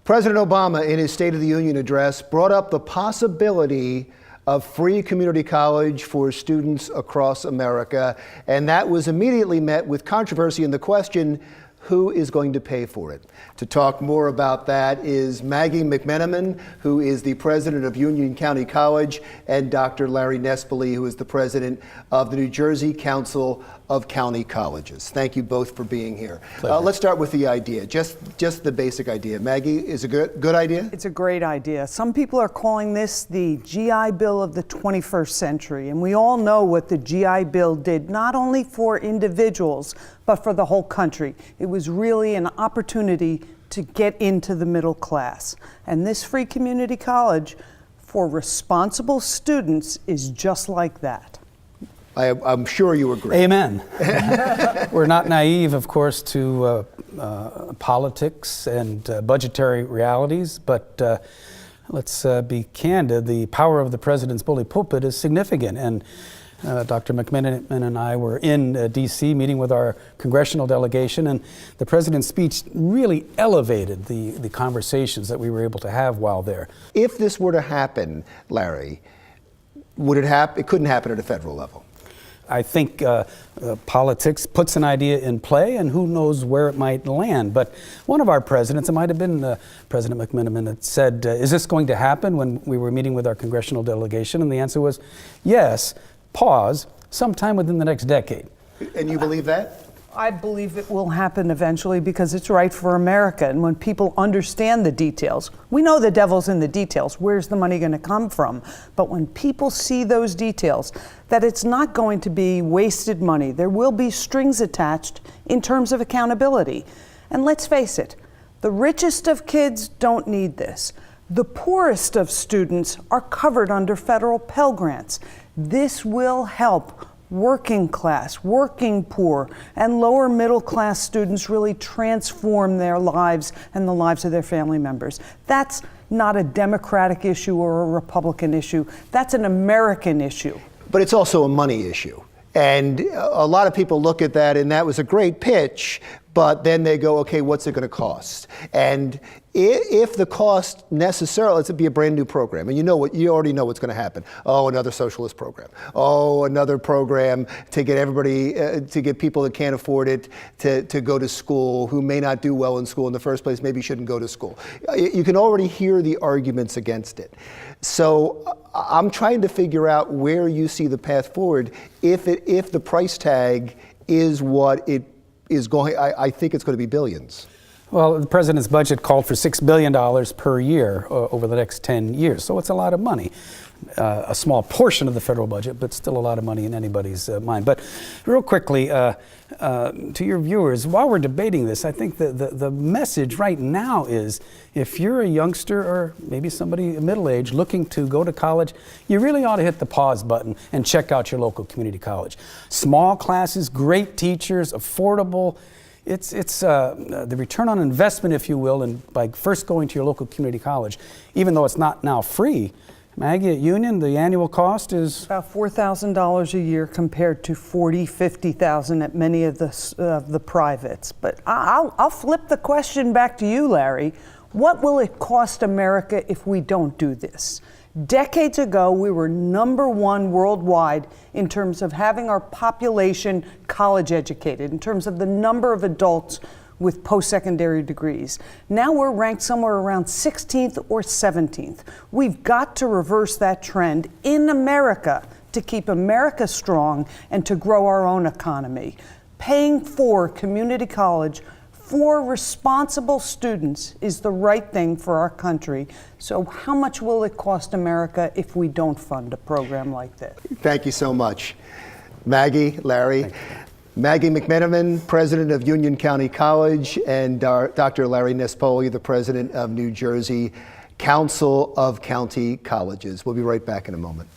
President Obama, in his State of the Union address, brought up the possibility of free community college for students across America, and that was immediately met with controversy and the question, who is going to pay for it? To talk more about that is Maggie McMenamin, who is the president of Union County College, and Dr. Larry Nespoli, who is the president of the New Jersey Council of County Colleges. Thank you both for being here. Let's start with the idea, just the basic idea. Maggie, is it a good idea? It's a great idea. Some people are calling this the GI Bill of the 21st century, and we all know what the GI Bill did, not only for individuals, but for the whole country. It was really an opportunity to get into the middle class. And this free community college for responsible students is just like that. I'm sure you agree. Amen. We're not naive, of course, to politics and budgetary realities, but let's be candid. The power of the president's bully pulpit is significant, and Dr. McMenamin and I were in D.C. meeting with our congressional delegation, and the president's speech really elevated the conversations that we were able to have while there. If this were to happen, Larry, would it happen? It couldn't happen at a federal level. I think politics puts an idea in play, and who knows where it might land. But one of our presidents, it might have been President McMenamin, that said, is this going to happen, when we were meeting with our congressional delegation? And the answer was yes, pause, sometime within the next decade. And you believe that? I believe it will happen eventually because it's right for America. And when people understand the details, we know the devil's in the details. Where's the money going to come from? But when people see those details, that it's not going to be wasted money. There will be strings attached in terms of accountability. And let's face it, the richest of kids don't need this. The poorest of students are covered under federal Pell Grants. This will help working class, working poor, and lower middle class students really transform their lives and the lives of their family members. That's not a Democratic issue or a Republican issue. That's an American issue. But it's also a money issue. And a lot of people look at that, and that was a great pitch, but then they go, okay, what's it going to cost? And if the cost necessarily, let's be a brand new program, and you already know what's going to happen. Oh, another socialist program. Oh, another program to get everybody, to get people that can't afford it to go to school, who may not do well in school in the first place, maybe shouldn't go to school. You can already hear the arguments against it. So I'm trying to figure out where you see the path forward if the price tag is what it is going. I think it's going to be billions. Well, the president's budget called for $6 billion per year over the next 10 years, so it's a lot of money. A small portion of the federal budget, but still a lot of money in anybody's mind. But real quickly, to your viewers, while we're debating this, I think the message right now is, if you're a youngster or maybe somebody middle-aged looking to go to college, you really ought to hit the pause button and check out your local community college. Small classes, great teachers, affordable. It's the return on investment, if you will, and by first going to your local community college, even though it's not now free. Maggie, at Union, the annual cost is about $4,000 a year compared to $40,000, $50,000 at many of the privates. But I'll flip the question back to you, Larry. What will it cost America if we don't do this? Decades ago, we were #1 worldwide in terms of having our population college educated, in terms of the number of adults with post-secondary degrees. Now we're ranked somewhere around 16th or 17th. We've got to reverse that trend in America to keep America strong and to grow our own economy. Paying for community college for responsible students is the right thing for our country. So how much will it cost America if we don't fund a program like this? Thank you so much. Maggie, Larry. Maggie McMenamin, president of Union County College, and Dr. Larry Nespoli, the president of New Jersey Council of County Colleges. We'll be right back in a moment.